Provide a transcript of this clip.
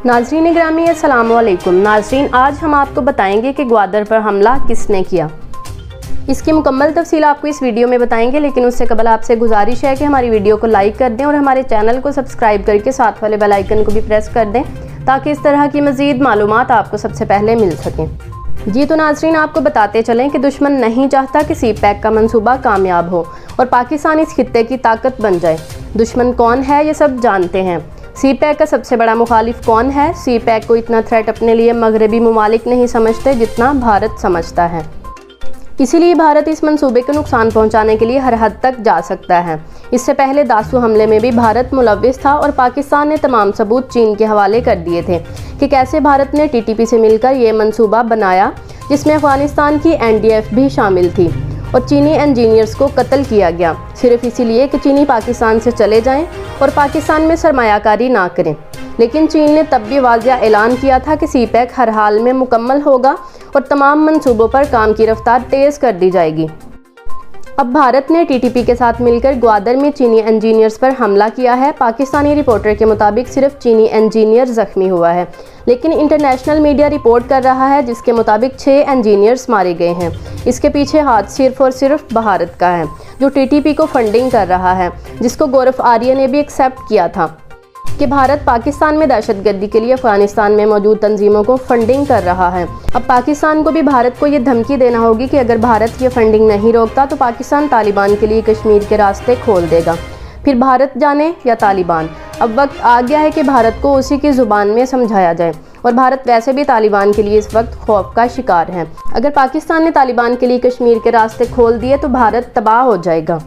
नाज़रीन ग्रामी अस्सलाम वालेकुम। नाज़रीन, आज हम आपको बताएंगे कि ग्वादर पर हमला किसने किया। इसकी मुकम्मल तफसील आपको इस वीडियो में बताएंगे, लेकिन उससे कबल आपसे गुजारिश है कि हमारी वीडियो को लाइक कर दें और हमारे चैनल को सब्सक्राइब करके साथ वाले बेल आइकन को भी प्रेस कर दें ताकि इस तरह की मज़ीद मालूमात आपको सबसे पहले मिल सकें। जी तो नाज़रीन, आपको बताते चलें कि दुश्मन नहीं चाहता कि सी पैक का मंसूबा कामयाब हो और पाकिस्तान इस खित्ते की ताकत बन जाए। दुश्मन कौन है ये सब जानते हैं। सी पैक का सबसे बड़ा मुखालिफ कौन है? सी पैक को इतना थ्रेट अपने लिए मगरबी ममालिक नहीं समझते जितना भारत समझता है। इसीलिए भारत इस मंसूबे को नुकसान पहुंचाने के लिए हर हद तक जा सकता है। इससे पहले दासू हमले में भी भारत मुलव्विस था और पाकिस्तान ने तमाम सबूत चीन के हवाले कर दिए थे कि कैसे भारत ने टीटीपी से मिलकर ये मंसूबा बनाया, जिसमें अफगानिस्तान की एनडीएफ भी शामिल थी और चीनी इंजीनियर्स को कत्ल किया गया, सिर्फ इसीलिए कि चीनी पाकिस्तान से चले जाएं और पाकिस्तान में सरमायाकारी ना करें। लेकिन चीन ने तब भी वाज़िया ऐलान किया था कि सी पैक हर हाल में मुकम्मल होगा और तमाम मंसूबों पर काम की रफ्तार तेज़ कर दी जाएगी। अब भारत ने टीटीपी के साथ मिलकर ग्वादर में चीनी इंजीनियर्स पर हमला किया है। पाकिस्तानी रिपोर्टर के मुताबिक सिर्फ चीनी इंजीनियर ज़ख्मी हुआ है, लेकिन इंटरनेशनल मीडिया रिपोर्ट कर रहा है जिसके मुताबिक 6 इंजीनियर्स मारे गए हैं। इसके पीछे हाथ सिर्फ और सिर्फ भारत का है, जो टीटीपी को फंडिंग कर रहा है, जिसको गौरव आर्य ने भी एक्सेप्ट किया था कि भारत पाकिस्तान में दहशतगर्दी के लिए अफगानिस्तान में मौजूद तंजीमों को फंडिंग कर रहा है। अब पाकिस्तान को भी भारत को ये धमकी देना होगी कि अगर भारत ये फंडिंग नहीं रोकता तो पाकिस्तान तालिबान के लिए कश्मीर के रास्ते खोल देगा। फिर भारत जाने या तालिबान, अब वक्त आ गया है कि भारत को उसी की ज़ुबान में समझाया जाए। और भारत वैसे भी तालिबान के लिए इस वक्त खौफ का शिकार है। अगर पाकिस्तान ने तालिबान के लिए कश्मीर के रास्ते खोल दिए तो भारत तबाह हो जाएगा।